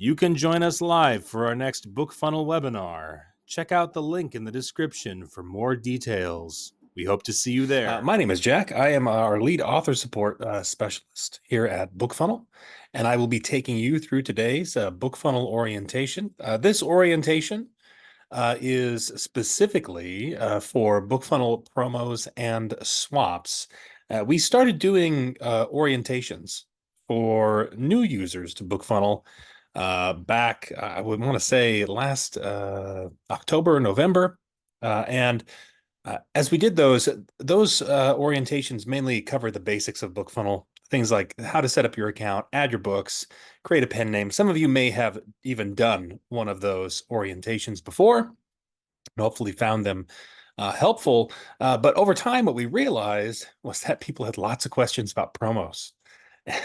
You can join us live for our next BookFunnel webinar. Check out the link in the description for more details. We hope to see you there. My name is Jack. I am our lead author support specialist here at BookFunnel, and I will be taking you through today's BookFunnel orientation. This orientation is specifically for BookFunnel promos and swaps. We started doing orientations for new users to BookFunnel back, I would want to say last October, November. And as we did those orientations mainly cover the basics of BookFunnel, things like how to set up your account, add your books, create a pen name. Some of you may have even done one of those orientations before and hopefully found them helpful. But over time, what we realized was that people had lots of questions about promos.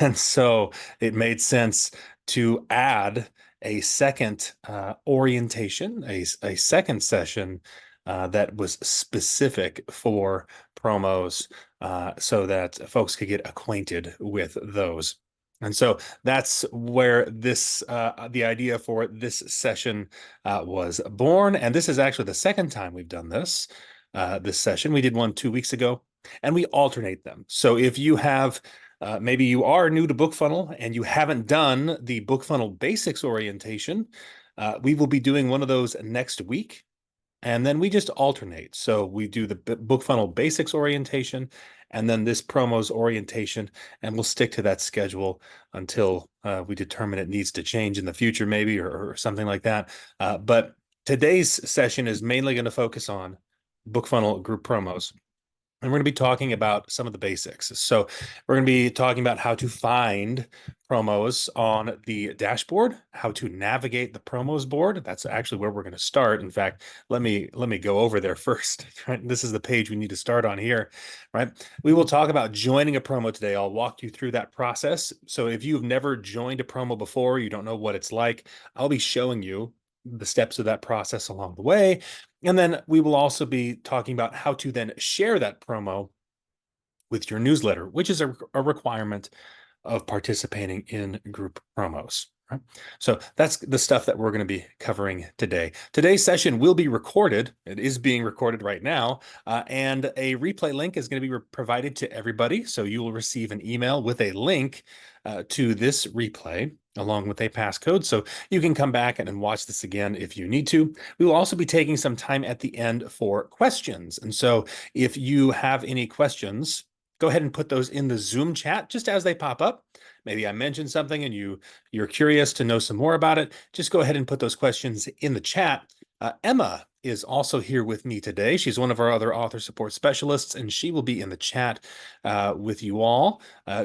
And so it made sense to add a second orientation, a second session that was specific for promos so that folks could get acquainted with those. And so that's where this the idea for this session was born. And this is actually the second time we've done this session. We did one 2 weeks ago, and we alternate them. So if you have maybe you are new to BookFunnel and you haven't done the BookFunnel Basics orientation, we will be doing one of those next week. And then we just alternate. So we do the BookFunnel Basics orientation and then this promos orientation, and we'll stick to that schedule until we determine it needs to change in the future, maybe, or something like that. But today's session is mainly going to focus on BookFunnel group promos. And we're going to be talking about some of the basics. So we're going to be talking about how to find promos on the dashboard, how to navigate the promos board. That's actually where we're going to start. In fact, let me go over there first. Right? This is the page we need to start on here, right? We will talk about joining a promo today. I'll walk you through that process. So if you've never joined a promo before, you don't know what it's like, I'll be showing you the steps of that process along the way. And then we will also be talking about how to then share that promo with your newsletter, which is a requirement of participating in group promos. Right? So that's the stuff that we're going to be covering today. Today's session will be recorded. It is being recorded right now, and a replay link is going to be provided to everybody. So you will receive an email with a link to this replay along with a passcode. So you can come back and watch this again if you need to. We will also be taking some time at the end for questions. And so if you have any questions, go ahead and put those in the Zoom chat just as they pop up. Maybe I mentioned something and you're curious to know some more about it. Just go ahead and put those questions in the chat. Emma is also here with me today. She's one of our other author support specialists, and she will be in the chat with you all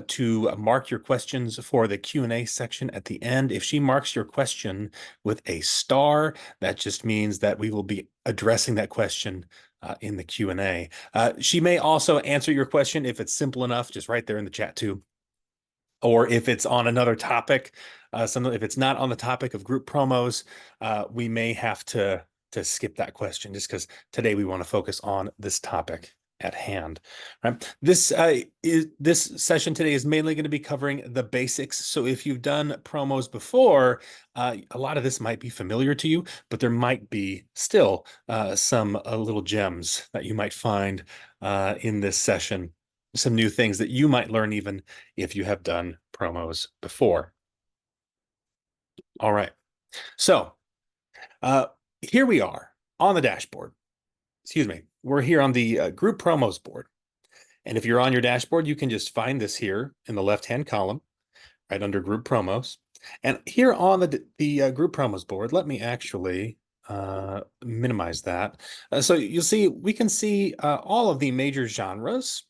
to mark your questions for the Q&A section at the end. If she marks your question with a star, that just means that we will be addressing that question in the Q&A. She may also answer your question if it's simple enough, just right there in the chat too. Or if it's on another topic, if it's not on the topic of group promos, we may have to skip that question just because today we want to focus on this topic at hand. Right? This session today is mainly going to be covering the basics. So if you've done promos before, a lot of this might be familiar to you, but there might be still some little gems that you might find in this session. Some new things that you might learn even if you have done promos before. All right. So here we are on the dashboard. Excuse me. We're here on the group promos board. And if you're on your dashboard, you can just find this here in the left-hand column, right under group promos. And here on the group promos board, let me actually minimize that. So you'll see, we can see all of the major genres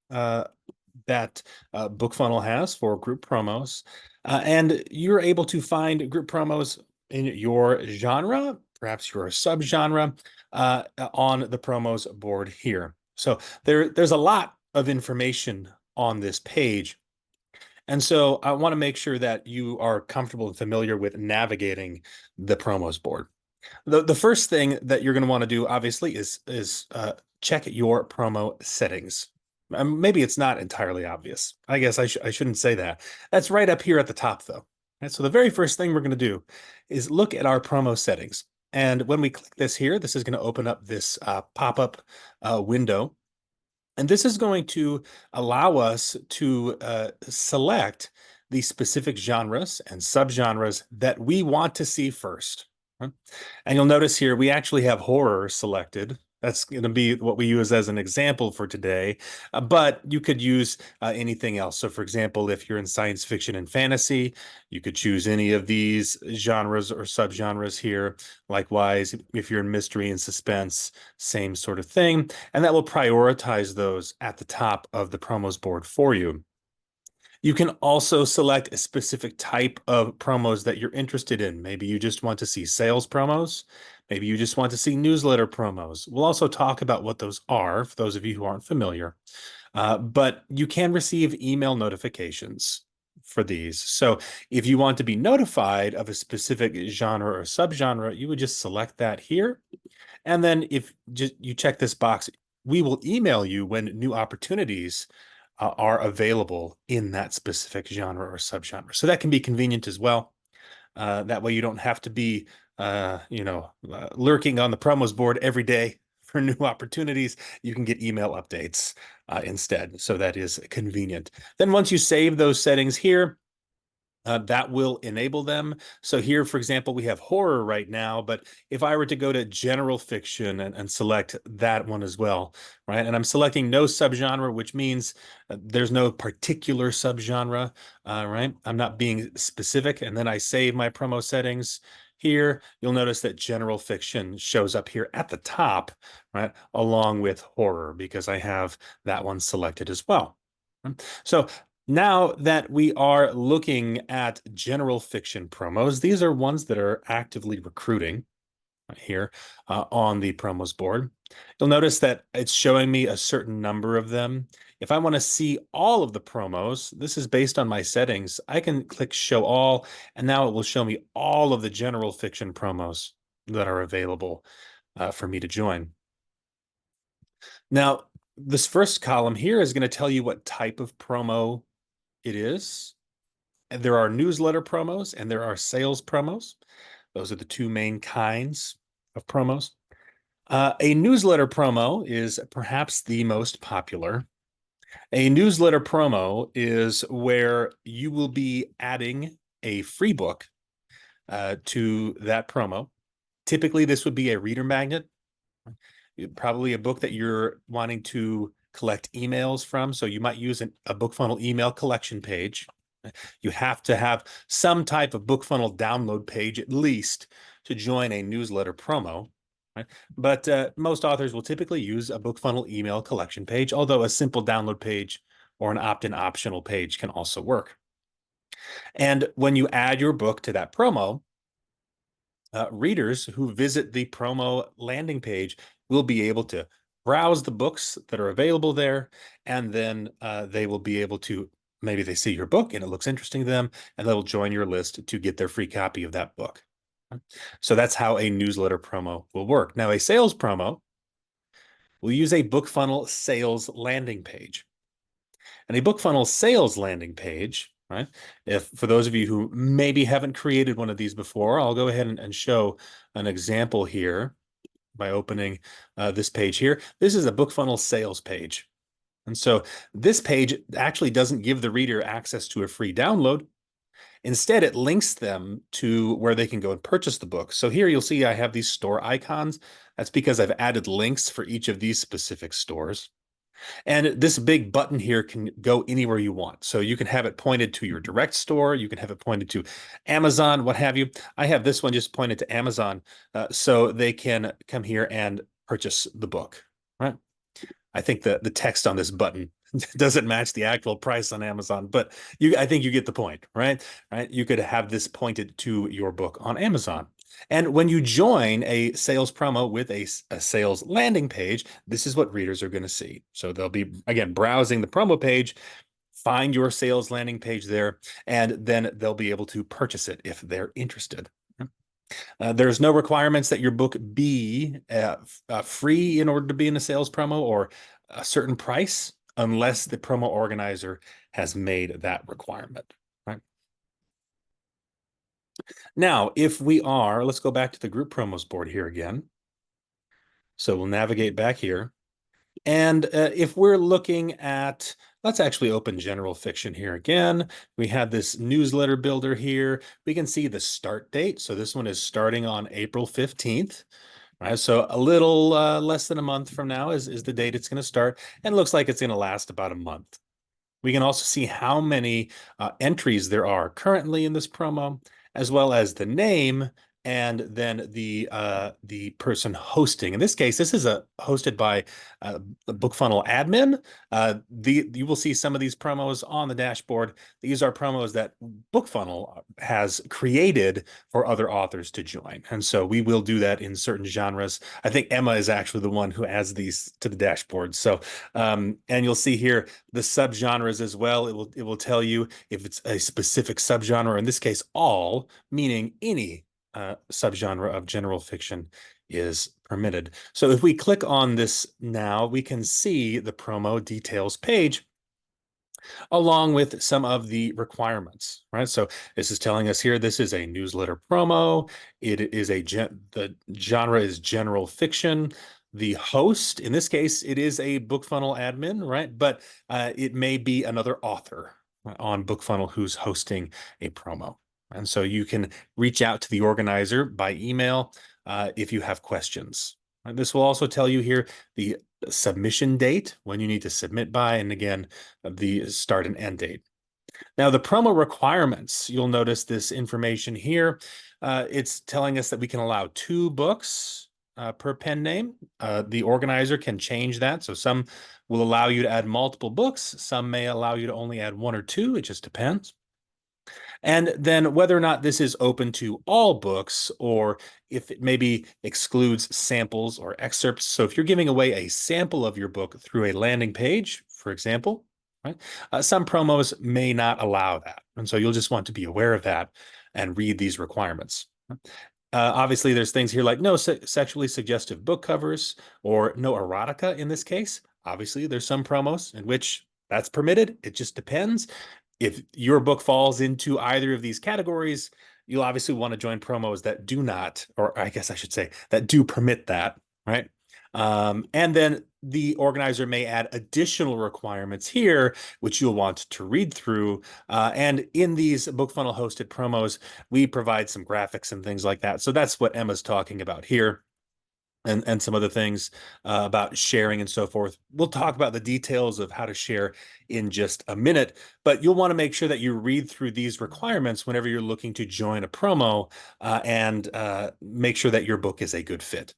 that BookFunnel has for group promos. And you're able to find group promos in your genre, perhaps your subgenre, on the promos board here. So there's a lot of information on this page. And so I want to make sure that you are comfortable and familiar with navigating the promos board. The first thing that you're going to want to do, obviously, is check your promo settings. Maybe it's not entirely obvious. I guess I shouldn't say that. That's right up here at the top, though. Right, so the very first thing we're going to do is look at our promo settings. And when we click this here, this is going to open up this pop-up window. And this is going to allow us to select the specific genres and subgenres that we want to see first. And you'll notice here, we actually have horror selected. That's going to be what we use as an example for today, but you could use anything else. So for example, if you're in science fiction and fantasy, you could choose any of these genres or subgenres here. Likewise, if you're in mystery and suspense, same sort of thing. And that will prioritize those at the top of the promos board for you. You can also select a specific type of promos that you're interested in. Maybe you just want to see sales promos. Maybe you just want to see newsletter promos. We'll also talk about what those are for those of you who aren't familiar. But you can receive email notifications for these. So if you want to be notified of a specific genre or subgenre, you would just select that here. And then if just you check this box, we will email you when new opportunities are available in that specific genre or subgenre. So that can be convenient as well. That way you don't have to be, lurking on the promos board every day for new opportunities. You can get email updates instead. So that is convenient. Then once you save those settings here, that will enable them. So here, for example, we have horror right now, but if I were to go to general fiction and select that one as well, right? And I'm selecting no subgenre, which means there's no particular subgenre, right? I'm not being specific. And then I save my promo settings here. You'll notice that general fiction shows up here at the top, right? Along with horror, because I have that one selected as well. So now that we are looking at general fiction promos, these are ones that are actively recruiting here on the promos board. You'll notice that it's showing me a certain number of them. If I want to see all of the promos, this is based on my settings. I can click show all, and now it will show me all of the general fiction promos that are available for me to join. Now, this first column here is going to tell you what type of promo it is. And there are newsletter promos and there are sales promos. Those are the two main kinds of promos. A newsletter promo is perhaps the most popular. A newsletter promo is where you will be adding a free book to that promo. Typically, this would be a reader magnet, probably a book that you're wanting to collect emails from. So you might use a BookFunnel email collection page. You have to have some type of BookFunnel download page at least to join a newsletter promo. Right? But most authors will typically use a BookFunnel email collection page, although a simple download page or an opt-in optional page can also work. And when you add your book to that promo, readers who visit the promo landing page will be able to browse the books that are available there, and then they will be able to, maybe they see your book and it looks interesting to them, and they'll join your list to get their free copy of that book. So that's how a newsletter promo will work. Now, a sales promo will use a BookFunnel sales landing page. And a BookFunnel sales landing page, right? If for those of you who maybe haven't created one of these before, I'll go ahead and show an example here by opening this page here. This is a BookFunnel sales page. And so this page actually doesn't give the reader access to a free download. Instead, it links them to where they can go and purchase the book. So here you'll see I have these store icons. That's because I've added links for each of these specific stores. And this big button here can go anywhere you want. So you can have it pointed to your direct store. You can have it pointed to Amazon, what have you. I have this one just pointed to Amazon so they can come here and purchase the book, right? I think the text on this button doesn't match the actual price on Amazon, but I think you get the point, right? Right? You could have this pointed to your book on Amazon. And when you join a sales promo with a sales landing page, this is what readers are going to see. So they'll be, again, browsing the promo page, find your sales landing page there, and then they'll be able to purchase it if they're interested. There's no requirements that your book be free in order to be in a sales promo or a certain price unless the promo organizer has made that requirement, right? Now, if we are, let's go back to the group promos board here again. So we'll navigate back here. And if we're looking at, let's actually open general fiction here again. We have this newsletter builder here. We can see the start date. So this one is starting on April 15th. Right, so a little less than a month from now is the date it's going to start, and it looks like it's going to last about a month. We can also see how many entries there are currently in this promo, as well as the name and then the person hosting. In this case, this is hosted by the BookFunnel admin. You will see some of these promos on the dashboard. These are promos that BookFunnel has created for other authors to join, and so we will do that in certain genres. I think Emma is actually the one who adds these to the dashboard. So, and you'll see here the subgenres as well. It will tell you if it's a specific subgenre. In this case, all, meaning any subgenre of general fiction is permitted. So if we click on this now, we can see the promo details page along with some of the requirements, right? So this is telling us here, this is a newsletter promo. It is the genre is general fiction. The host, in this case, it is a BookFunnel admin, right? But it may be another author on BookFunnel who's hosting a promo. And so you can reach out to the organizer by email if you have questions. And this will also tell you here the submission date, when you need to submit by, and again, the start and end date. Now, the promo requirements, you'll notice this information here. It's telling us that we can allow 2 books per pen name. The organizer can change that. So some will allow you to add multiple books. Some may allow you to only add 1 or 2. It just depends. And then whether or not this is open to all books or if it maybe excludes samples or excerpts. So if you're giving away a sample of your book through a landing page, for example, right, some promos may not allow that. And so you'll just want to be aware of that and read these requirements. Obviously, there's things here like no sexually suggestive book covers or no erotica in this case. Obviously, there's some promos in which that's permitted. It just depends. If your book falls into either of these categories, you'll obviously want to join promos that do not, or I guess I should say, that do permit that, right? And then the organizer may add additional requirements here, which you'll want to read through. And in these BookFunnel hosted promos, we provide some graphics and things like that. So that's what Emma's talking about here. And some other things about sharing and so forth. We'll talk about the details of how to share in just a minute, but you'll want to make sure that you read through these requirements whenever you're looking to join a promo and make sure that your book is a good fit.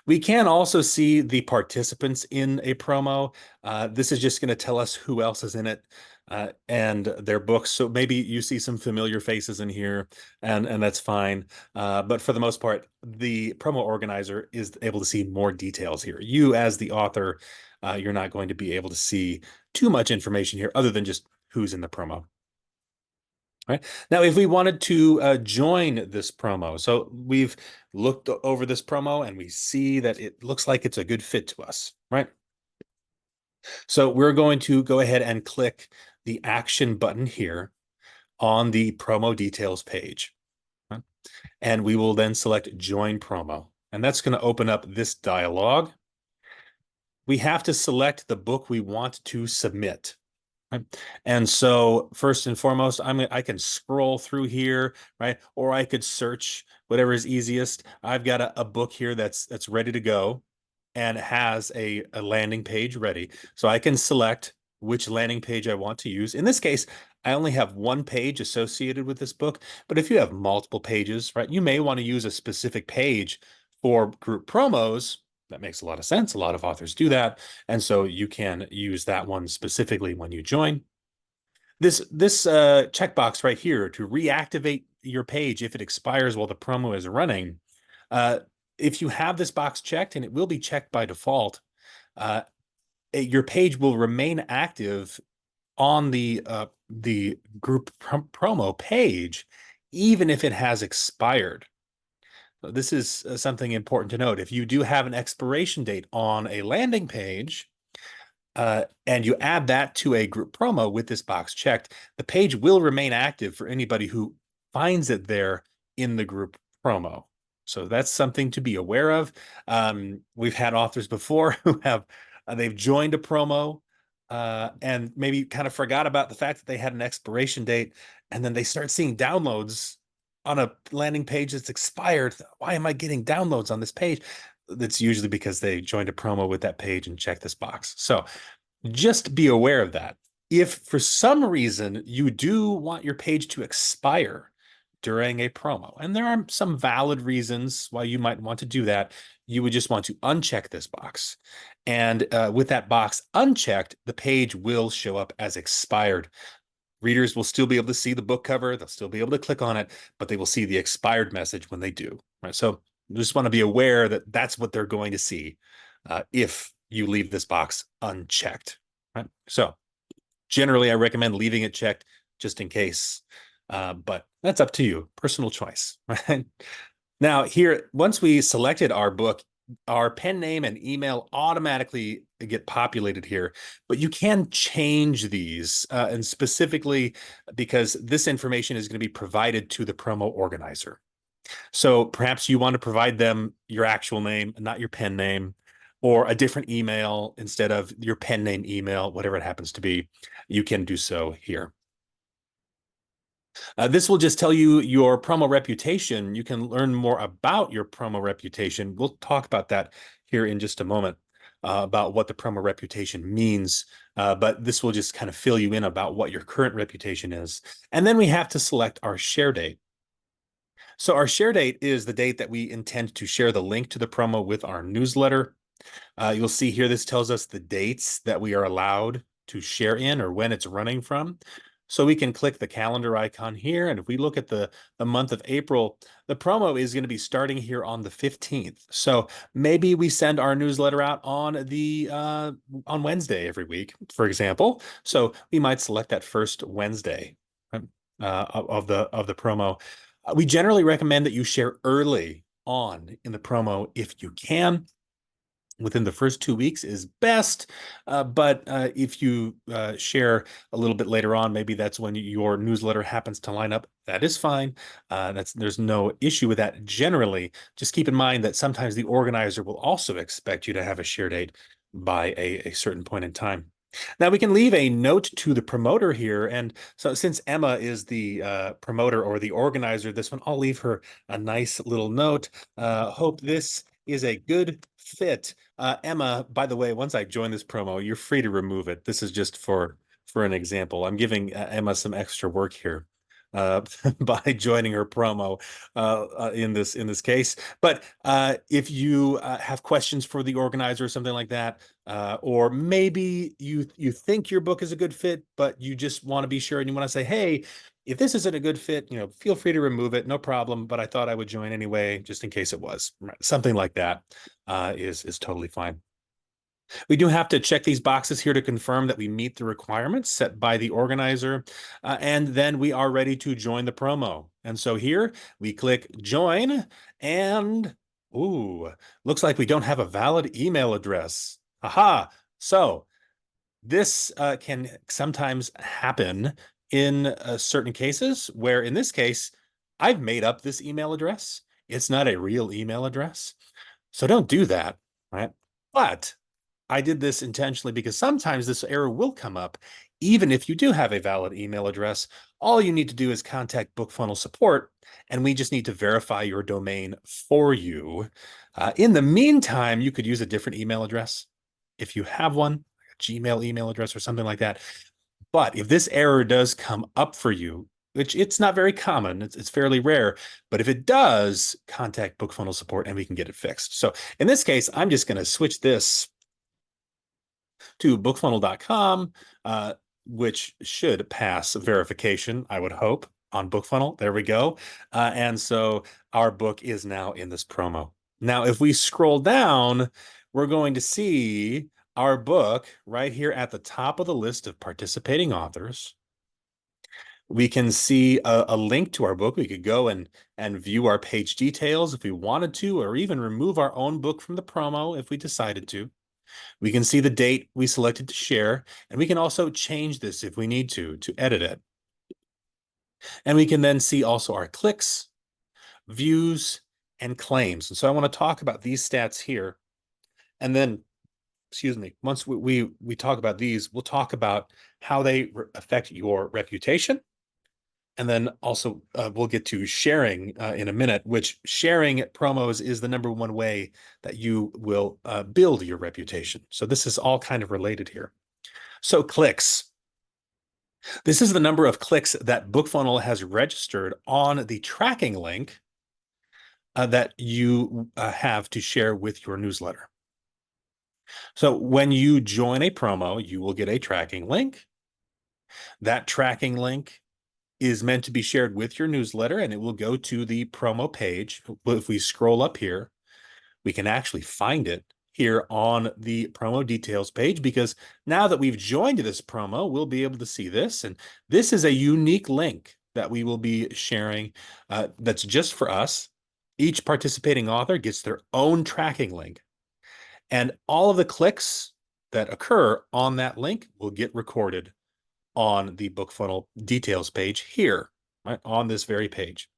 We can also see the participants in a promo. This is just going to tell us who else is in it and their books. So maybe you see some familiar faces in here, and that's fine. But for the most part, the promo organizer is able to see more details here. You, as the author, you're not going to be able to see too much information here other than just who's in the promo. Right. Now, if we wanted to join this promo, so we've looked over this promo and we see that it looks like it's a good fit to us, right? So we're going to go ahead and click the action button here on the promo details page. Right? And we will then select join promo. And that's going to open up this dialog. We have to select the book we want to submit. Right. And so first and foremost, I can scroll through here, right? Or I could search whatever is easiest. I've got a book here that's ready to go and has a landing page ready. So I can select which landing page I want to use. In this case, I only have 1 page associated with this book, but if you have multiple pages, right, you may want to use a specific page for group promos. That makes a lot of sense. A lot of authors do that. And so you can use that one specifically when you join. This checkbox right here to reactivate your page if it expires while the promo is running. If you have this box checked, and it will be checked by default, your page will remain active on the group promo page, even if it has expired. So this is something important to note. If you do have an expiration date on a landing page, and you add that to a group promo with this box checked, the page will remain active for anybody who finds it there in the group promo. So that's something to be aware of. We've had authors before who have they've joined a promo and maybe kind of forgot about the fact that they had an expiration date, and then they start seeing downloads on a landing page that's expired. Why am I getting downloads on this page? That's usually because they joined a promo with that page and checked this box. So just be aware of that. If for some reason you do want your page to expire during a promo, and there are some valid reasons why you might want to do that, you would just want to uncheck this box. And with that box unchecked, the page will show up as expired. Readers will still be able to see the book cover, they'll still be able to click on it, but they will see the expired message when they do. Right? So you just want to be aware that that's what they're going to see if you leave this box unchecked. Right? So generally, I recommend leaving it checked just in case, but that's up to you, personal choice. Right? Now here, once we selected our book, our pen name and email automatically get populated here, but you can change these, and specifically because this information is going to be provided to the promo organizer. So perhaps you want to provide them your actual name, not your pen name, or a different email instead of your pen name email, whatever it happens to be. You can do so here. This will just tell you your promo reputation. You can learn more about your promo reputation. We'll talk about that here in just a moment, about what the promo reputation means. But this will just kind of fill you in about what your current reputation is. And then we have to select our share date. So our share date is the date that we intend to share the link to the promo with our newsletter. You'll see here, this tells us the dates that we are allowed to share in or when it's running from. So we can click the calendar icon here. And if we look at the month of April, the promo is going to be starting here on the 15th. So maybe we send our newsletter out on Wednesday every week, for example. So we might select that first Wednesday of the promo. We generally recommend that you share early on in the promo if you can. Within the first 2 weeks is best, but if you share a little bit later on, maybe that's when your newsletter happens to line up, that is fine. There's no issue with that generally. Just keep in mind that sometimes the organizer will also expect you to have a share date by a certain point in time. Now we can leave a note to the promoter here. And so since Emma is the promoter or the organizer, this one, I'll leave her a nice little note. Hope this is a good fit. Emma, by the way, once I join this promo, you're free to remove it. This is just for an example. I'm giving Emma some extra work here by joining her promo in this case. But if you have questions for the organizer or something like that, or maybe you think your book is a good fit, but you just want to be sure and you want to say, hey, if this isn't a good fit, feel free to remove it, no problem. But I thought I would join anyway, just in case it was. Something like that is totally fine. We do have to check these boxes here to confirm that we meet the requirements set by the organizer, and then we are ready to join the promo. And so here we click join, and ooh, looks like we don't have a valid email address. Aha! So this can sometimes happen in certain cases where, in this case, I've made up this email address. It's not a real email address. So don't do that, right? But I did this intentionally because sometimes this error will come up even if you do have a valid email address. All you need to do is contact BookFunnel support, and we just need to verify your domain for you. In the meantime, you could use a different email address if you have one, a Gmail email address or something like that. But if this error does come up for you, which it's not very common, it's fairly rare, but if it does, contact BookFunnel support and we can get it fixed. So in this case, I'm just going to switch this to bookfunnel.com, which should pass verification, I would hope, on BookFunnel. There we go. And so our book is now in this promo. Now, if we scroll down, we're going to see our book right here at the top of the list of participating authors. We can see a link to our book. We could go and view our page details if we wanted to, or even remove our own book from the promo if we decided to. We can see the date we selected to share, and we can also change this if we need to edit it. And we can then see also our clicks. views, and claims. And so I want to talk about these stats here. And then, excuse me, once we talk about these, we'll talk about how they affect your reputation. And then also we'll get to sharing in a minute, which sharing promos is the number one way that you will build your reputation. So this is all kind of related here. So clicks. This is the number of clicks that BookFunnel has registered on the tracking link that you have to share with your newsletter. So when you join a promo, you will get a tracking link. That tracking link is meant to be shared with your newsletter, and it will go to the promo page. If we scroll up here, we can actually find it here on the promo details page, because now that we've joined this promo, we'll be able to see this. And this is a unique link that we will be sharing that's just for us. Each participating author gets their own tracking link, and all of the clicks that occur on that link will get recorded on the BookFunnel details page here, right, on this very page.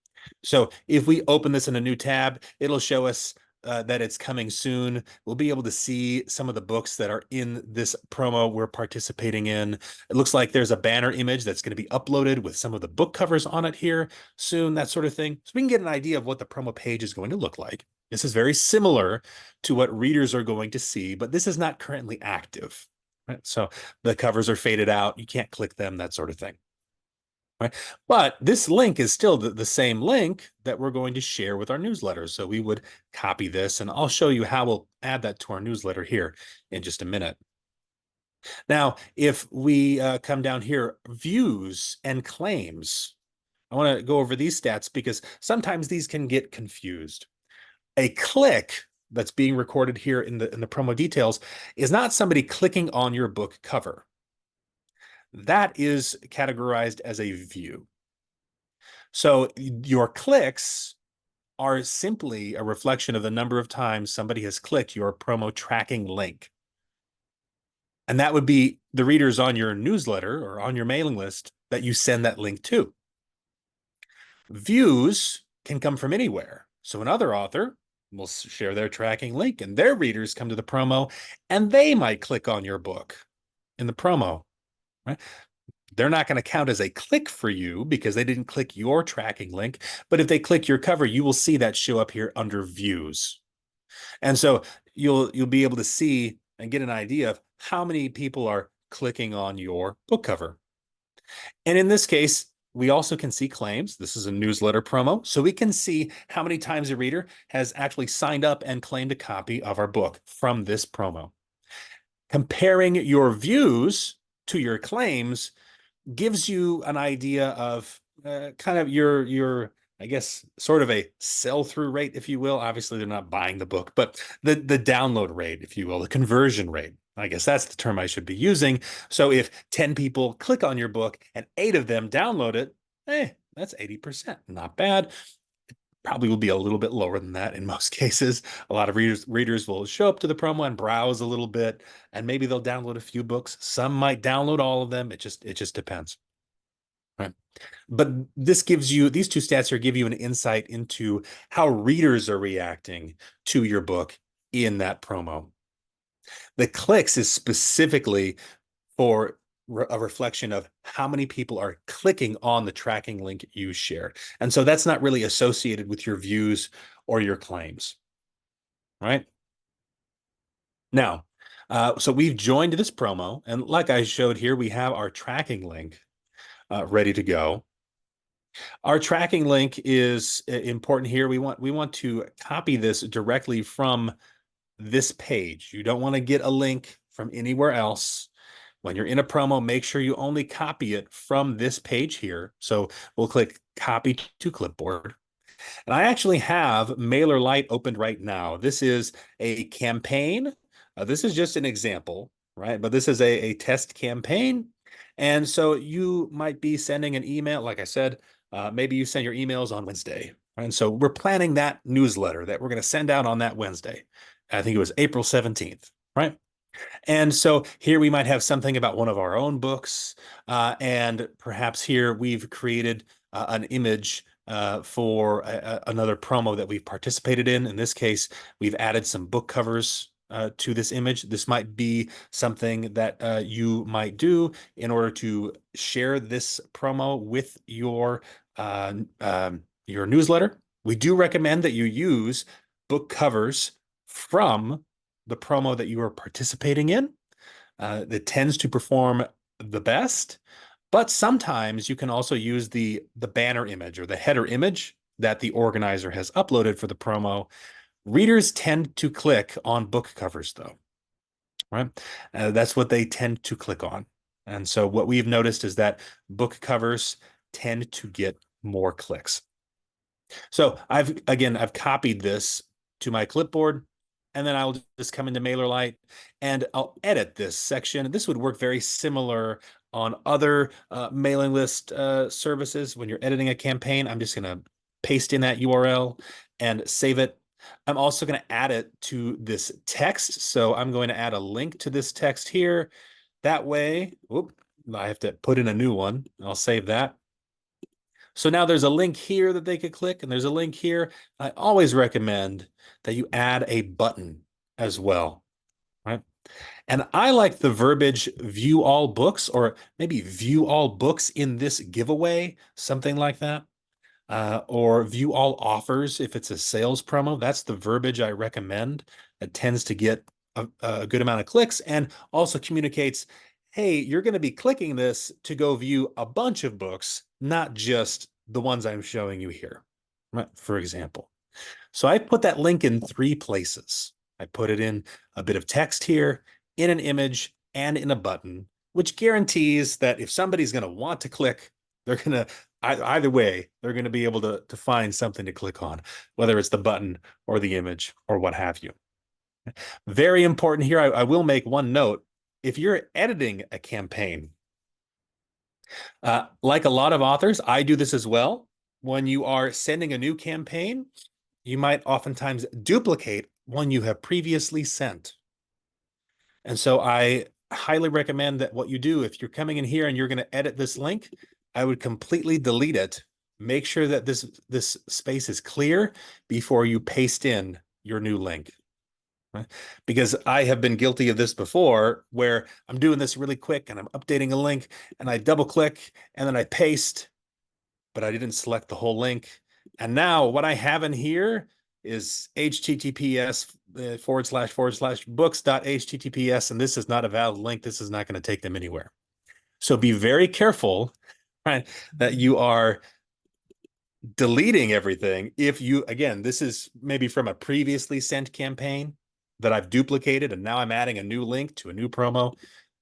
So if we open this in a new tab, it'll show us that it's coming soon. We'll be able to see some of the books that are in this promo we're participating in. It looks like there's a banner image that's going to be uploaded with some of the book covers on it here soon, that sort of thing. So we can get an idea of what the promo page is going to look like. This is very similar to what readers are going to see, but this is not currently active. Right? So the covers are faded out. You can't click them, that sort of thing. Right? But this link is still the same link that we're going to share with our newsletter. So we would copy this, and I'll show you how we'll add that to our newsletter here in just a minute. Now, if we come down here, views and claims, I want to go over these stats because sometimes these can get confused. A click that's being recorded here in the promo details is not somebody clicking on your book cover. That is categorized as a view. So your clicks are simply a reflection of the number of times somebody has clicked your promo tracking link. And that would be the readers on your newsletter or on your mailing list that you send that link to. Views can come from anywhere. So another author will share their tracking link, and their readers come to the promo, and they might click on your book in the promo. Right? They're not going to count as a click for you because they didn't click your tracking link. But if they click your cover, you will see that show up here under views. And so you'll be able to see and get an idea of how many people are clicking on your book cover. And in this case, we also can see claims. This is a newsletter promo. So we can see how many times a reader has actually signed up and claimed a copy of our book from this promo. Comparing your views to your claims gives you an idea of kind of your I guess sort of a sell-through rate, if you will. Obviously, they're not buying the book, but the download rate, if you will, the conversion rate. I guess that's the term I should be using. So if 10 people click on your book and 8 of them download it, that's 80%. Not bad. Probably will be a little bit lower than that in most cases. A lot of readers will show up to the promo and browse a little bit, and maybe they'll download a few books. Some might download all of them. It just depends. Right. But this gives you, these two stats here give you an insight into how readers are reacting to your book in that promo. The clicks is specifically for a reflection of how many people are clicking on the tracking link you shared. And so that's not really associated with your views or your claims, right? Now, so we've joined this promo, and like I showed here, we have our tracking link ready to go. Our tracking link is important here. We want to copy this directly from this page. You don't want to get a link from anywhere else. When you're in a promo, make sure you only copy it from this page here. So we'll click copy to clipboard. And I actually have MailerLite opened right now. This is a campaign. This is just an example, right? But this is a test campaign. And so you might be sending an email. Like I said, maybe you send your emails on Wednesday. And so we're planning that newsletter that we're going to send out on that Wednesday. I think it was April 17th, right? And so here we might have something about one of our own books. And perhaps here we've created an image for another promo that we've participated in. In this case, we've added some book covers to this image. This might be something that you might do in order to share this promo with your newsletter. We do recommend that you use book covers from the promo that you are participating in. That tends to perform the best, but sometimes you can also use the banner image or the header image that the organizer has uploaded for the promo. Readers tend to click on book covers, though, right? That's what they tend to click on. And so what we've noticed is that book covers tend to get more clicks. So I've copied this to my clipboard, and then I'll just come into MailerLite and I'll edit this section. This would work very similar on other mailing list services. When you're editing a campaign, I'm just going to paste in that URL and save it. I'm also going to add it to this text. So I'm going to add a link to this text here. That way, I have to put in a new one. I'll save that. So now there's a link here that they could click, and there's a link here. I always recommend that you add a button as well, right? And I like the verbiage view all books, or maybe view all books in this giveaway, something like that. Or view all offers if it's a sales promo. That's the verbiage I recommend. It tends to get a good amount of clicks and also communicates, hey, you're going to be clicking this to go view a bunch of books, not just the ones I'm showing you here, right? For example. So I put that link in 3 places. I put it in a bit of text here, in an image, and in a button, which guarantees that if somebody's going to want to click, they're going to, either way, they're going to be able to find something to click on, whether it's the button or the image or what have you. Very important here. I will make one note. If you're editing a campaign, like a lot of authors, I do this as well. When you are sending a new campaign, you might oftentimes duplicate one you have previously sent. And so I highly recommend that what you do, if you're coming in here and you're going to edit this link, I would completely delete it. Make sure that this space is clear before you paste in your new link. Right? Because I have been guilty of this before, where I'm doing this really quick and I'm updating a link and I double click and then I paste, but I didn't select the whole link. And now what I have in here is https://books.https, and this is not a valid link. This is not going to take them anywhere. So be very careful, right, that you are deleting everything. If you, again, this is maybe from a previously sent campaign that I've duplicated, and now I'm adding a new link to a new promo,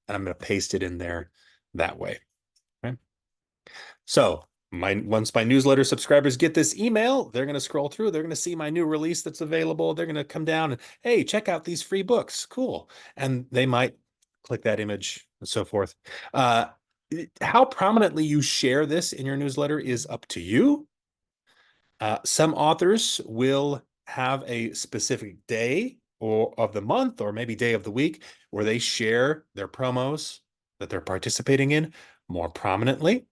and I'm going to paste it in there that way. Right? So once my newsletter subscribers get this email, they're going to scroll through. They're going to see my new release that's available. They're going to come down and, hey, check out these free books. Cool. And they might click that image and so forth. How prominently you share this in your newsletter is up to you. Some authors will have a specific day or of the month, or maybe day of the week, where they share their promos that they're participating in more prominently.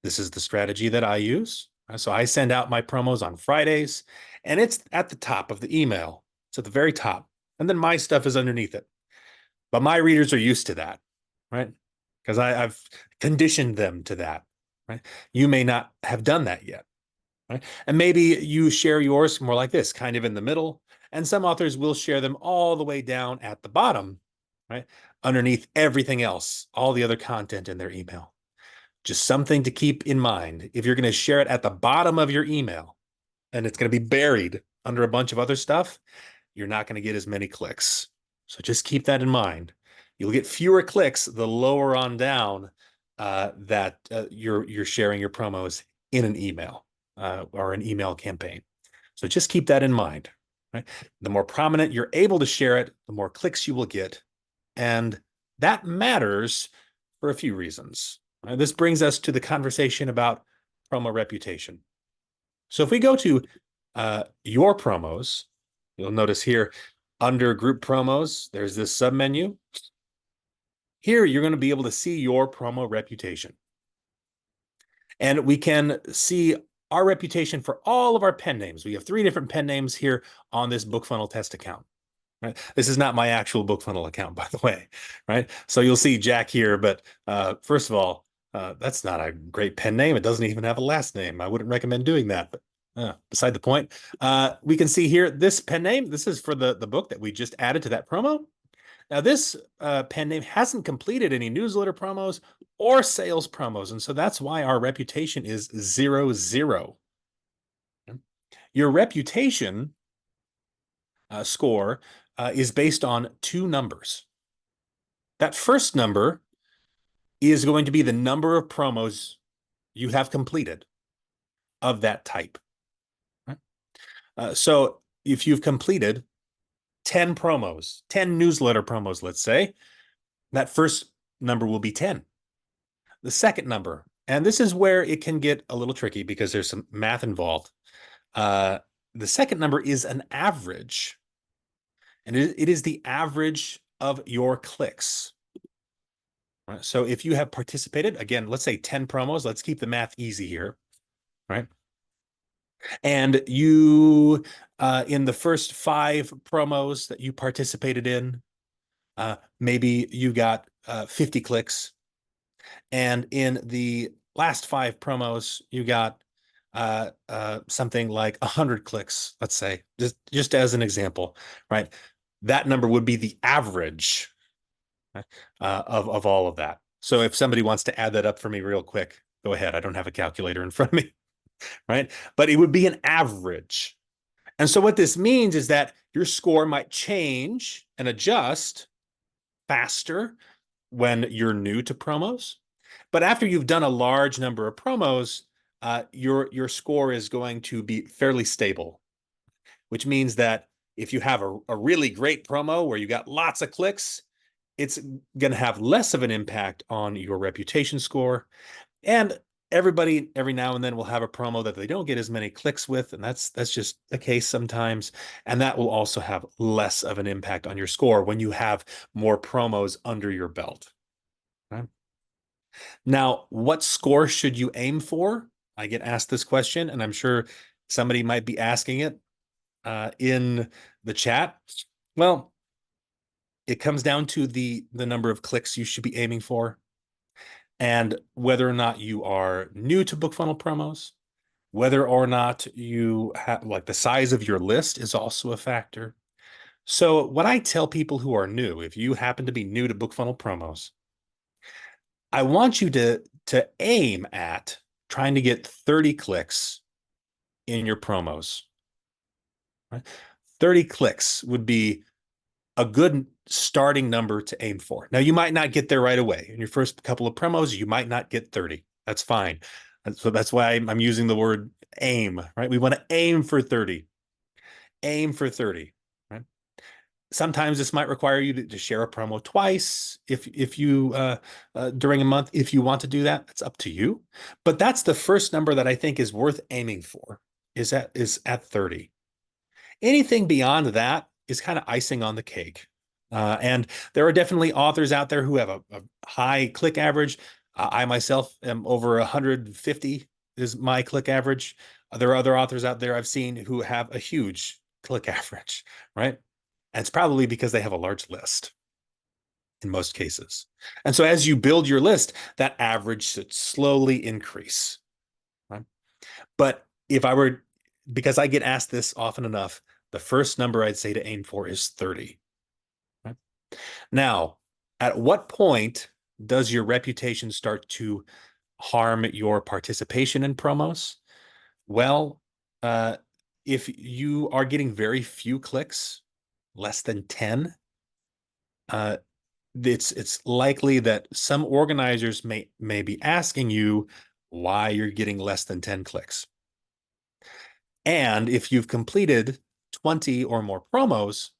This is the strategy that I use. So I send out my promos on Fridays, and it's at the top of the email. It's at the very top. And then my stuff is underneath it. But my readers are used to that, right? Because I've conditioned them to that, right? You may not have done that yet, right? And maybe you share yours more like this, kind of in the middle. And some authors will share them all the way down at the bottom, right? Underneath everything else, all the other content in their email. Just something to keep in mind. If you're going to share it at the bottom of your email and it's going to be buried under a bunch of other stuff, you're not going to get as many clicks. So just keep that in mind. You'll get fewer clicks the lower on down that you're sharing your promos in an email or an email campaign. So just keep that in mind. Right? The more prominent you're able to share it, the more clicks you will get. And that matters for a few reasons. This brings us to the conversation about promo reputation. So if we go to your promos, you'll notice here under group promos, there's this submenu. Here, you're going to be able to see your promo reputation. And we can see our reputation for all of our pen names. We have 3 different pen names here on this BookFunnel test account. Right? This is not my actual BookFunnel account, by the way. Right? So you'll see Jack here, but first of all, that's not a great pen name. It doesn't even have a last name. I wouldn't recommend doing that, but beside the point. We can see here this pen name. This is for the book that we just added to that promo. Now, this pen name hasn't completed any newsletter promos or sales promos, and so that's why our reputation is 0-0. Your reputation score is based on 2 numbers. That first number is going to be the number of promos you have completed of that type. So if you've completed 10 promos, 10 newsletter promos, let's say, that first number will be 10. The second number, and this is where it can get a little tricky because there's some math involved. The second number is an average, and it is the average of your clicks. Right? So if you have participated, again, let's say 10 promos, let's keep the math easy here, right? And you, in the first 5 promos that you participated in, maybe you got 50 clicks. And in the last 5 promos, you got something like 100 clicks, let's say, just as an example, right? That number would be the average, right, of all of that. So if somebody wants to add that up for me real quick, go ahead. I don't have a calculator in front of me, right? But it would be an average. And so what this means is that your score might change and adjust faster when you're new to promos. But after you've done a large number of promos, your score is going to be fairly stable, which means that if you have a really great promo where you got lots of clicks, it's going to have less of an impact on your reputation score. And everybody every now and then will have a promo that they don't get as many clicks with, and that's just the case sometimes. And that will also have less of an impact on your score when you have more promos under your belt. Right? Now, what score should you aim for? I get asked this question, and I'm sure somebody might be asking it in the chat. Well, it comes down to the number of clicks you should be aiming for, and whether or not you are new to BookFunnel promos, whether or not you have, like, the size of your list is also a factor. So what I tell people who are new, if you happen to be new to BookFunnel promos, I want you to aim at trying to get 30 clicks in your promos. Right? 30 clicks would be a good starting number to aim for. Now, you might not get there right away. In your first couple of promos, you might not get 30. That's fine. So that's why I'm using the word aim, right? We want to aim for 30. Aim for 30, right? Sometimes this might require you to share a promo twice if you during a month. If you want to do that, it's up to you. But that's the first number that I think is worth aiming for, is at 30. Anything beyond that is kind of icing on the cake. And there are definitely authors out there who have a high click average. I myself am over 150 is my click average. There are other authors out there I've seen who have a huge click average, right? And it's probably because they have a large list in most cases. And so as you build your list, that average should slowly increase, right? But if I were, because I get asked this often enough, the first number I'd say to aim for is 30. Right? Now, at what point does your reputation start to harm your participation in promos? Well, if you are getting very few clicks, less than 10, it's likely that some organizers may be asking you why you're getting less than 10 clicks. And if you've completed 20 or more promos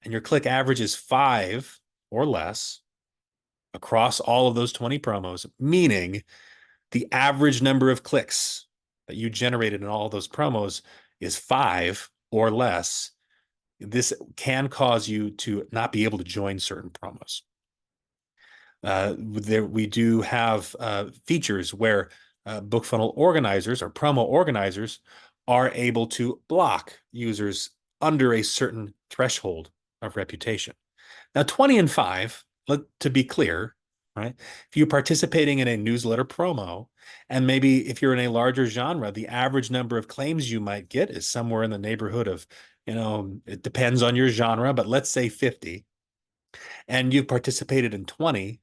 and your click average is 5 or less across all of those 20 promos, meaning the average number of clicks that you generated in all of those promos is 5 or less, this can cause you to not be able to join certain promos. We do have features where BookFunnel organizers or promo organizers are able to block users under a certain threshold of reputation. Now, 20 and 5, to be clear, right? If you're participating in a newsletter promo, and maybe if you're in a larger genre, the average number of claims you might get is somewhere in the neighborhood of, it depends on your genre, but let's say 50, and you've participated in 20,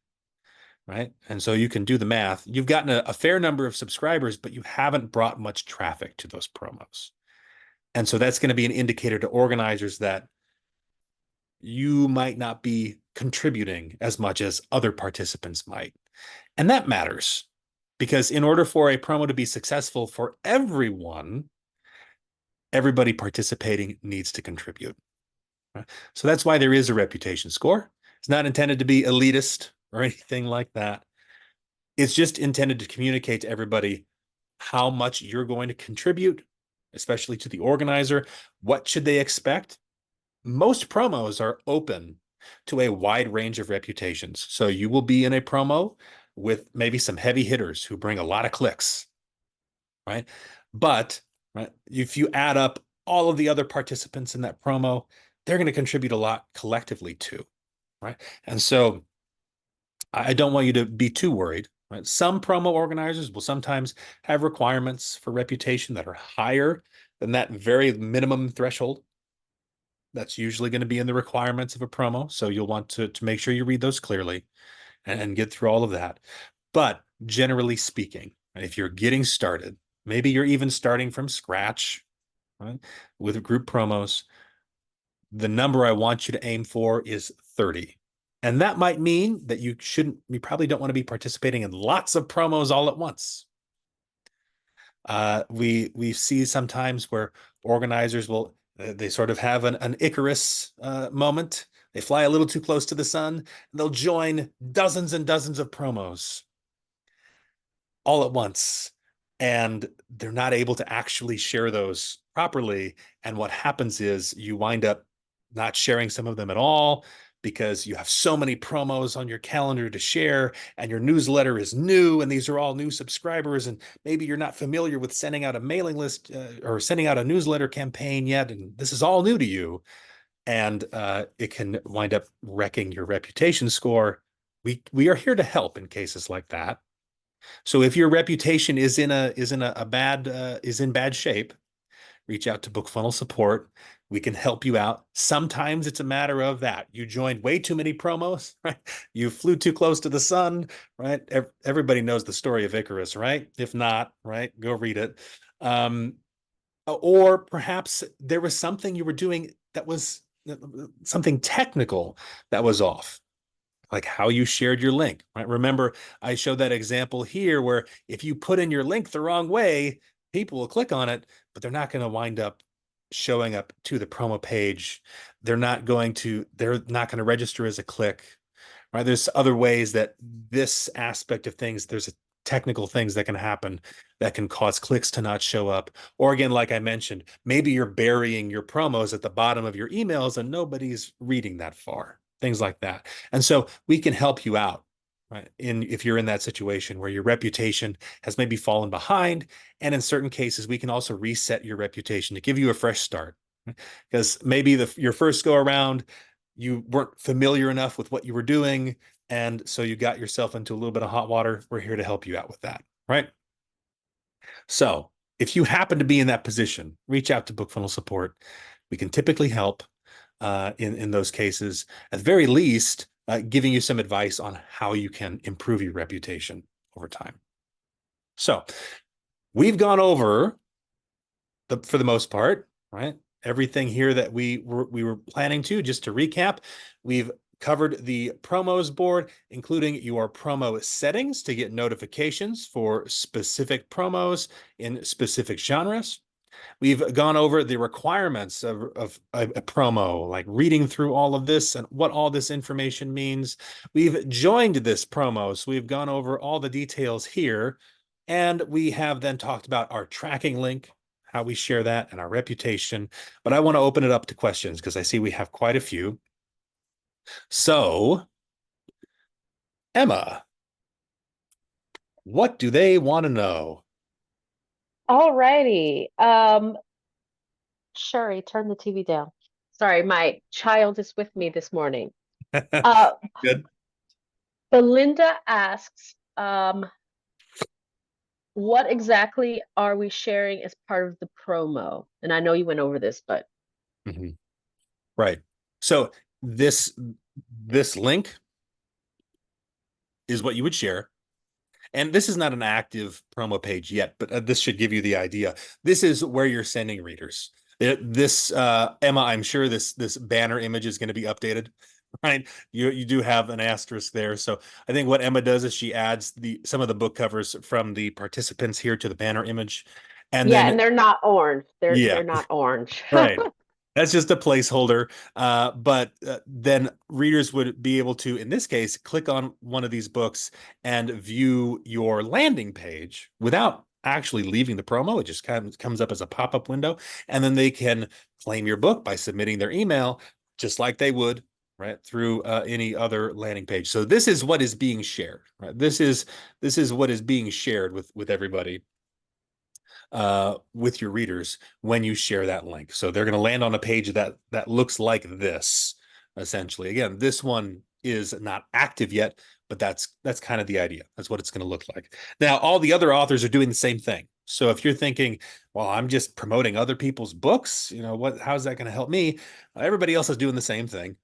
right? And so you can do the math. You've gotten a fair number of subscribers, but you haven't brought much traffic to those promos. And so that's going to be an indicator to organizers that you might not be contributing as much as other participants might. And that matters because in order for a promo to be successful for everyone, everybody participating needs to contribute. So that's why there is a reputation score. It's not intended to be elitist or anything like that. It's just intended to communicate to everybody how much you're going to contribute, especially to the organizer. What should they expect? Most promos are open to a wide range of reputations. So you will be in a promo with maybe some heavy hitters who bring a lot of clicks, right? But right, if you add up all of the other participants in that promo, they're going to contribute a lot collectively too, right? And so I don't want you to be too worried. Right? Some promo organizers will sometimes have requirements for reputation that are higher than that very minimum threshold. That's usually going to be in the requirements of a promo. So you'll want to make sure you read those clearly and get through all of that. But generally speaking, if you're getting started, maybe you're even starting from scratch, right, with group promos, the number I want you to aim for is 30. And that might mean that you probably don't want to be participating in lots of promos all at once. We see sometimes where organizers will they sort of have an Icarus moment. They fly a little too close to the sun. And they'll join dozens and dozens of promos all at once, and they're not able to actually share those properly. And what happens is you wind up not sharing some of them at all because you have so many promos on your calendar to share and your newsletter is new and these are all new subscribers and maybe you're not familiar with sending out a mailing list or sending out a newsletter campaign yet and this is all new to you and it can wind up wrecking your reputation score. We are here to help in cases like that. So if your reputation is in bad shape, reach out to BookFunnel support. We can help you out. Sometimes it's a matter of that. You joined way too many promos, right? You flew too close to the sun, right? Everybody knows the story of Icarus, right? If not, right, go read it. Or perhaps there was something you were doing that was something technical that was off, like how you shared your link, right? Remember, I showed that example here where if you put in your link the wrong way, people will click on it, but they're not going to wind up showing up to the promo page. They're not going to register as a click, right? There's other ways that this aspect of things, there's technical things that can happen that can cause clicks to not show up. Or again, like I mentioned, maybe you're burying your promos at the bottom of your emails and nobody's reading that far, things like that. And so we can help you out, right? If you're in that situation where your reputation has maybe fallen behind. And in certain cases, we can also reset your reputation to give you a fresh start. Because maybe your first go around, you weren't familiar enough with what you were doing. And so you got yourself into a little bit of hot water. We're here to help you out with that, right? So if you happen to be in that position, reach out to BookFunnel support. We can typically help in those cases, at the very least, giving you some advice on how you can improve your reputation over time. So we've gone over, for the most part, right? Everything here that we were planning to. Just to recap, we've covered the promos board, including your promo settings to get notifications for specific promos in specific genres. We've gone over the requirements of a promo, like reading through all of this and what all this information means. We've joined this promo, so we've gone over all the details here. And we have then talked about our tracking link, how we share that, and our reputation. But I want to open it up to questions because I see we have quite a few. So, Emma, What do they want to know? All righty. Sherry, turn the TV down. Sorry, my child is with me this morning. Uh, Good. Belinda asks, what exactly are we sharing as part of the promo? And I know you went over this, but Mhm. Right. So this this link is what you would share. And this is not an active promo page yet, but this should give you the idea. This is where you're sending readers. This Emma, I'm sure this banner image is going to be updated, right? You do have an asterisk there. So I think what Emma does is she adds the some of the book covers from the participants here to the banner image. And yeah, and then they're not orange. yeah, They're not orange. right. That's just a placeholder. But then readers would be able to, in this case, click on one of these books and view your landing page without actually leaving the promo. It just kind of comes up as a pop-up window. And then they can claim your book by submitting their email, just like they would, right, through any other landing page. So this is what is being shared, right? This is what is being shared with everybody with your readers when you share that link. So they're going to land on a page that looks like this, essentially. Again, this one is not active yet, but that's kind of the idea. That's what it's going to look like. Now, all the other authors are doing the same thing. So if you're thinking, well, I'm just promoting other people's books, how's that going to help me? Everybody else is doing the same thing.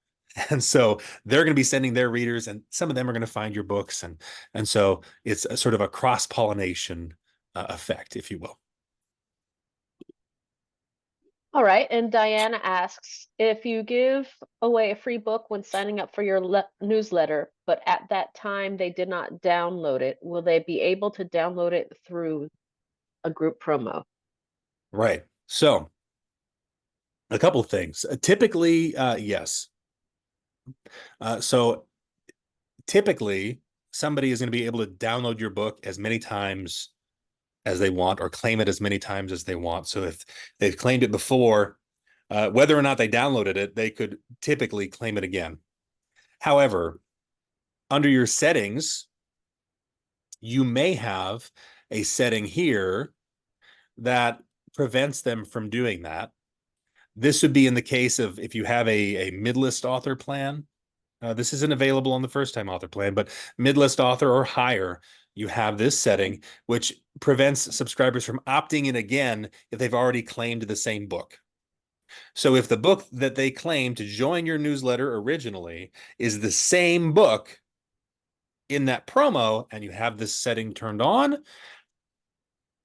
And so they're going to be sending their readers, and some of them are going to find your books, and so it's a sort of a cross pollination effect, if you will. All right. And Diana asks, if you give away a free book when signing up for your newsletter, but at that time they did not download it, will they be able to download it through a group promo? Right. So a couple of things. Typically, yes. So typically, somebody is going to be able to download your book as many times as they want, or claim it as many times as they want. So if they've claimed it before, whether or not they downloaded it, they could typically claim it again. However, under your settings, you may have a setting here that prevents them from doing that. This would be in the case of if you have a mid-list author plan. This isn't available on the first-time author plan, but mid-list author or higher, you have this setting, which prevents subscribers from opting in again if they've already claimed the same book. So if the book that they claimed to join your newsletter originally is the same book in that promo, and you have this setting turned on,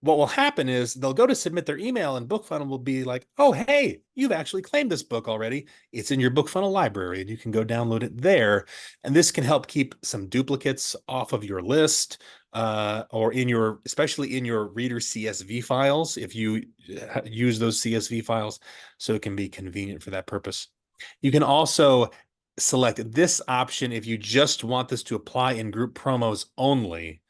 what will happen is they'll go to submit their email, and BookFunnel will be like, oh, hey, you've actually claimed this book already. It's in your BookFunnel library, and you can go download it there. And this can help keep some duplicates off of your list, or especially in your reader CSV files, if you use those CSV files. So it can be convenient for that purpose. You can also select this option if you just want this to apply in group promos only,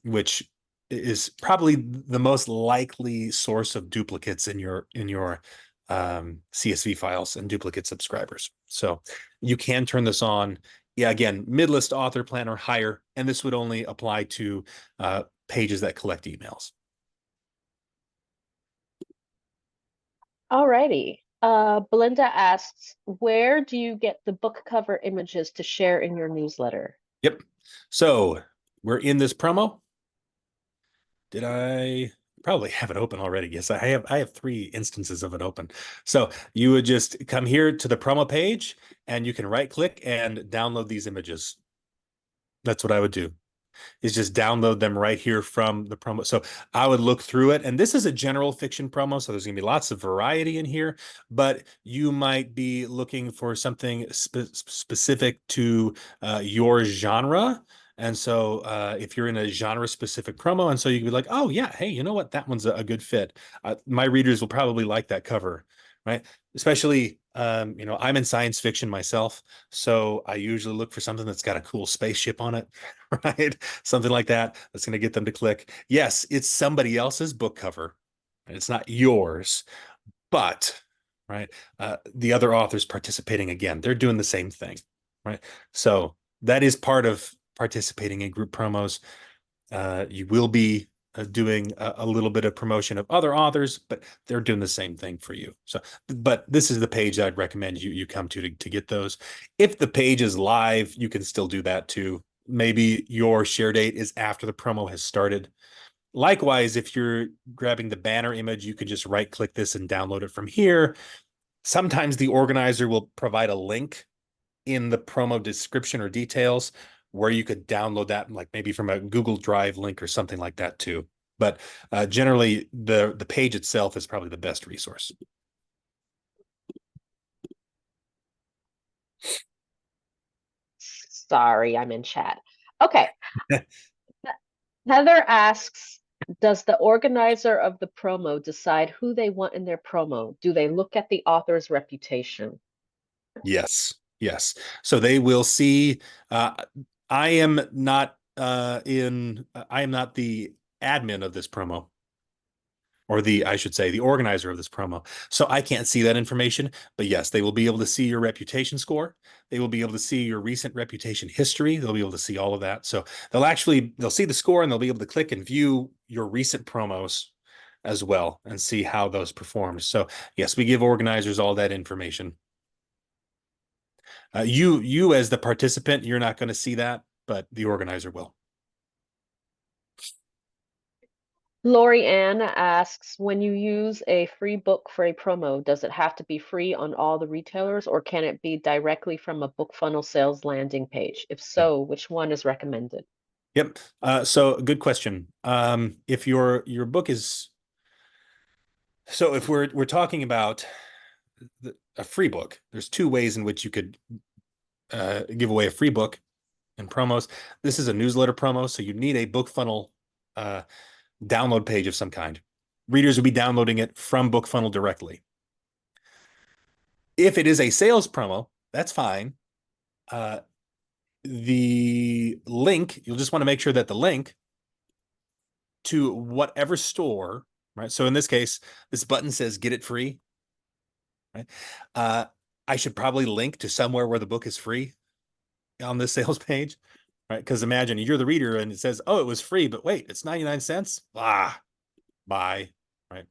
which is probably the most likely source of duplicates in your CSV files and duplicate subscribers. So you can turn this on. Yeah, again, mid-list author plan or higher, and this would only apply to pages that collect emails. All righty. Belinda asks, where do you get the book cover images to share in your newsletter? Yep. So we're in this promo. Did I probably have it open already? Yes, I have 3 instances of it open. So you would just come here to the promo page, and you can right click and download these images. That's what I would do, is just download them right here from the promo. So I would look through it, and this is a general fiction promo, so there's going to be lots of variety in here, but you might be looking for something specific to your genre. And so if you're in a genre specific promo, and so you could be like, oh yeah, hey, you know what? That one's a good fit. My readers will probably like that cover, right? Especially, I'm in science fiction myself, so I usually look for something that's got a cool spaceship on it, right? Something like that that's going to get them to click. Yes, it's somebody else's book cover, and it's not yours, but right, the other authors participating again, they're doing the same thing, right? So that is part of participating in group promos. You will be doing a little bit of promotion of other authors, but they're doing the same thing for you. So, but this is the page I'd recommend you come to get those. If the page is live, you can still do that too. Maybe your share date is after the promo has started. Likewise, if you're grabbing the banner image, you can just right click this and download it from here. Sometimes the organizer will provide a link in the promo description or details where you could download that, like maybe from a Google Drive link or something like that too. But generally, the page itself is probably the best resource. Sorry, I'm in chat. Okay. Heather asks, does the organizer of the promo decide who they want in their promo? Do they look at the author's reputation? Yes. So they will see. I am not I am not the admin of this promo, or I should say, the organizer of this promo. So I can't see that information, but yes, they will be able to see your reputation score. They will be able to see your recent reputation history. They'll be able to see all of that. So they'll see the score, and they'll be able to click and view your recent promos as well and see how those performed. So yes, we give organizers all that information. You as the participant, you're not going to see that, but the organizer will. Lori Ann asks, when you use a free book for a promo, does it have to be free on all the retailers, or can it be directly from a BookFunnel sales landing page? If so, which one is recommended? Yep. So good question. If your book is, so if we're talking about a free book, there's two ways in which you could give away a free book in promos. This is a newsletter promo, so you need a BookFunnel download page of some kind. Readers will be downloading it from BookFunnel directly. If it is a sales promo, that's fine. The link, you'll just want to make sure that the link to whatever store, right? So in this case, this button says get it free, right? I should probably link to somewhere where the book is free on this sales page, right? Because imagine you're the reader and it says, oh, it was free, but wait, it's 99 cents. Bye, right?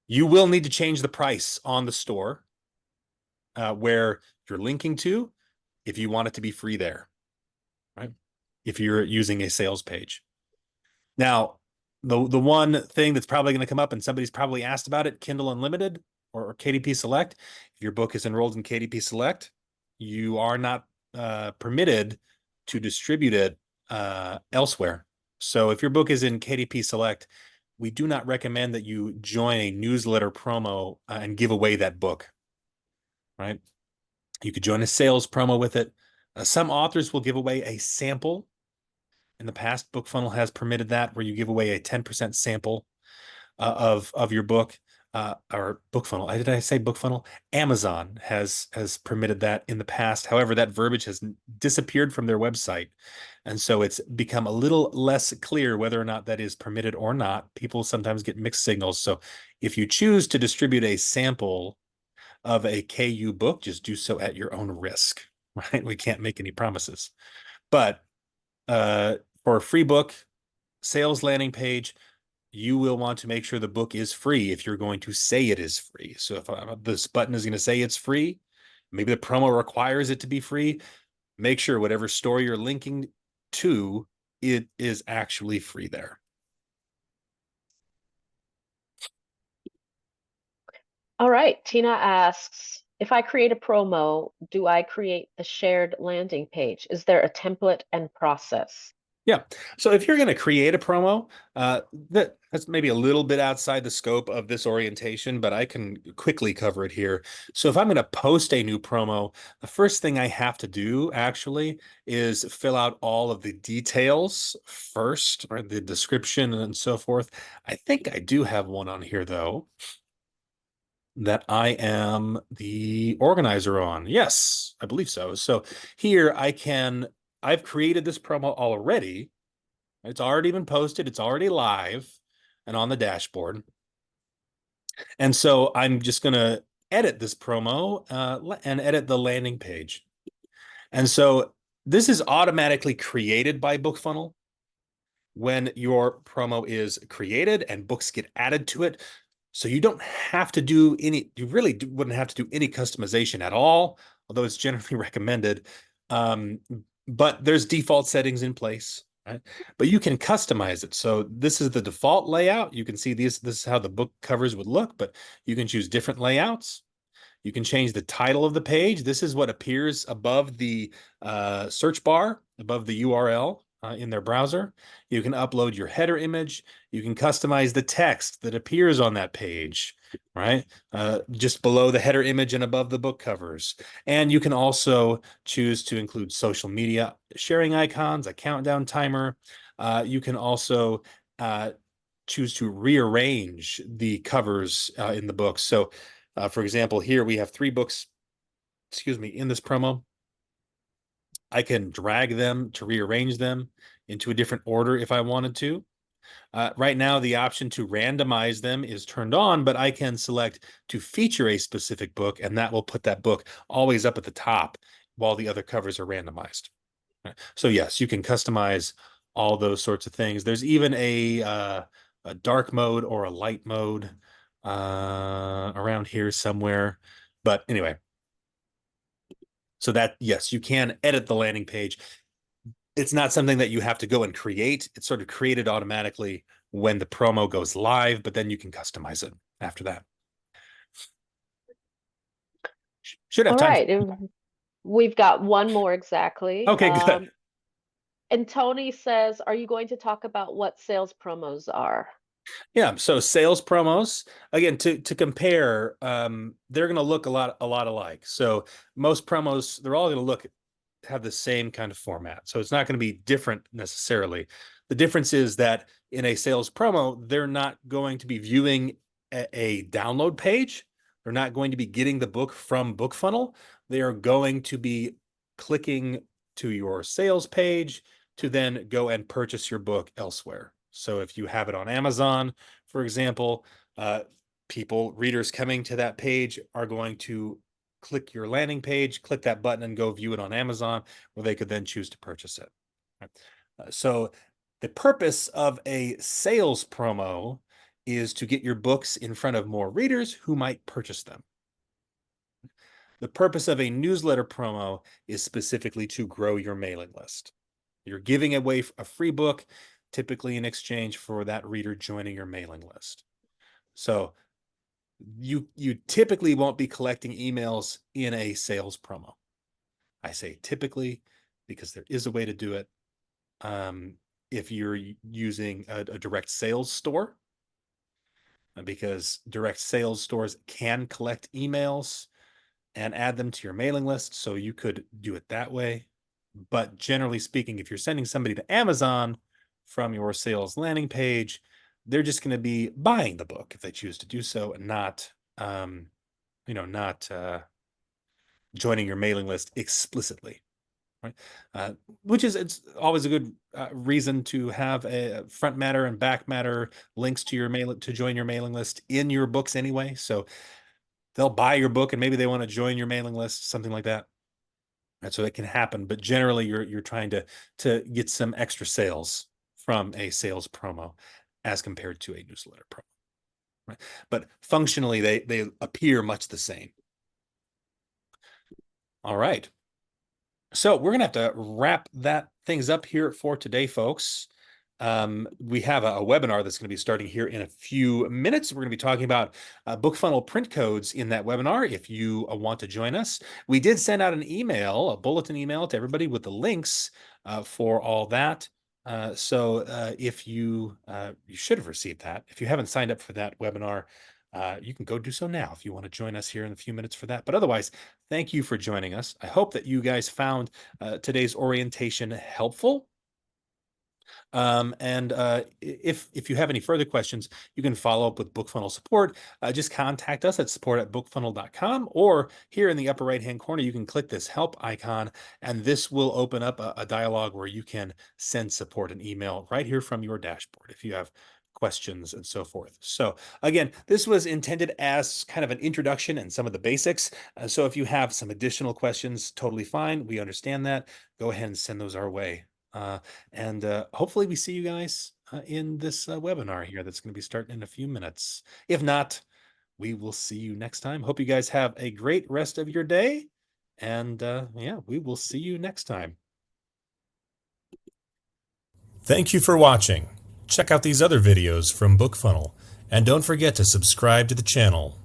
You will need to change the price on the store where you're linking to if you want it to be free there, right? If you're using a sales page. Now, the one thing that's probably going to come up, and somebody's probably asked about it, Kindle Unlimited or KDP Select. If your book is enrolled in KDP Select, you are not permitted to distribute it elsewhere. So if your book is in KDP Select, we do not recommend that you join a newsletter promo and give away that book, right? You could join a sales promo with it. Some authors will give away a sample. In the past, BookFunnel has permitted that, where you give away a 10% sample of your book, or BookFunnel. Did I say BookFunnel? Amazon has permitted that in the past. However, that verbiage has disappeared from their website, and so it's become a little less clear whether or not that is permitted or not. People sometimes get mixed signals. So if you choose to distribute a sample of a KU book, just do so at your own risk, right? We can't make any promises. But for a free book sales landing page, you will want to make sure the book is free if you're going to say it is free. So if this button is going to say it's free, maybe the promo requires it to be free, make sure whatever store you're linking to, it is actually free there. All right. Tina asks, if I create a promo, do I create the shared landing page? Is there a template and process? Yeah. So if you're going to create a promo, that's maybe a little bit outside the scope of this orientation, but I can quickly cover it here. So if I'm going to post a new promo, the first thing I have to do actually is fill out all of the details first, or the description and so forth. I think I do have one on here though, that I am the organizer on. Yes, I believe so. So here I've created this promo already. It's already been posted. It's already live and on the dashboard. And so I'm just going to edit this promo and edit the landing page. And so this is automatically created by BookFunnel. when your promo is created and books get added to it. So you don't have to do any, you really wouldn't have to do any customization at all, although it's generally recommended. But there's default settings in place, right? But you can customize it. So this is the default layout. You can see this is how the book covers would look, but you can choose different layouts. You can change the title of the page. This is what appears above the search bar, above the URL in their browser. You can upload your header image. You can customize the text that appears on that page, right? Just below the header image and above the book covers. And you can also choose to include social media sharing icons, a countdown timer. You can also choose to rearrange the covers in the book. So for example, here we have 3 books, in this promo. I can drag them to rearrange them into a different order if I wanted to. Right now, the option to randomize them is turned on, but I can select to feature a specific book, and that will put that book always up at the top while the other covers are randomized. So yes, you can customize all those sorts of things. There's even a dark mode or a light mode around here somewhere. But anyway, so that, yes, you can edit the landing page. It's not something that you have to go and create. It's sort of created automatically when the promo goes live, but then you can customize it after that. Should have All time. right. And we've got one more exactly. Okay, good. And Tony says, are you going to talk about what sales promos are? Yeah, so sales promos, again, to compare, they're going to look a lot alike. So most promos, they're all going to have the same kind of format. So it's not going to be different necessarily. The difference is that in a sales promo, they're not going to be viewing a download page. They're not going to be getting the book from BookFunnel. They are going to be clicking to your sales page to then go and purchase your book elsewhere. So if you have it on Amazon, for example, readers coming to that page are going to click your landing page, click that button, and go view it on Amazon, where they could then choose to purchase it. So the purpose of a sales promo is to get your books in front of more readers who might purchase them. The purpose of a newsletter promo is specifically to grow your mailing list. You're giving away a free book, typically in exchange for that reader joining your mailing list. So you typically won't be collecting emails in a sales promo. I say typically because there is a way to do it. If you're using a direct sales store, because direct sales stores can collect emails and add them to your mailing list, so you could do it that way. But generally speaking, if you're sending somebody to Amazon from your sales landing page, they're just going to be buying the book if they choose to do so, and not joining your mailing list explicitly, right? Which is, it's always a good reason to have a front matter and back matter links to your to join your mailing list in your books anyway. So they'll buy your book and maybe they want to join your mailing list, something like that. And so it can happen, but generally you're trying to get some extra sales from a sales promo as compared to a newsletter promo. Right? But functionally they appear much the same. All right. So we're gonna have to wrap things up here for today, folks. We have a webinar that's going to be starting here in a few minutes. We're going to be talking about BookFunnel print codes in that webinar. If you want to join us, we did send out a bulletin email to everybody with the links for all that. So if you should have received that. If you haven't signed up for that webinar, you can go do so now if you want to join us here in a few minutes for that. But otherwise, thank you for joining us. I hope that you guys found today's orientation helpful. If you have any further questions, you can follow up with BookFunnel support. Just contact us at support@bookfunnel.com, or here in the upper right-hand corner, you can click this help icon, and this will open up a dialog where you can send support an email right here from your dashboard if you have questions and so forth. So again, this was intended as kind of an introduction and some of the basics. So if you have some additional questions, totally fine. We understand that. Go ahead and send those our way. And hopefully we see you guys in this webinar here that's going to be starting in a few minutes. If not, we will see you next time. Hope you guys have a great rest of your day. And yeah, we will see you next time. Thank you for watching. Check out these other videos from BookFunnel, and don't forget to subscribe to the channel.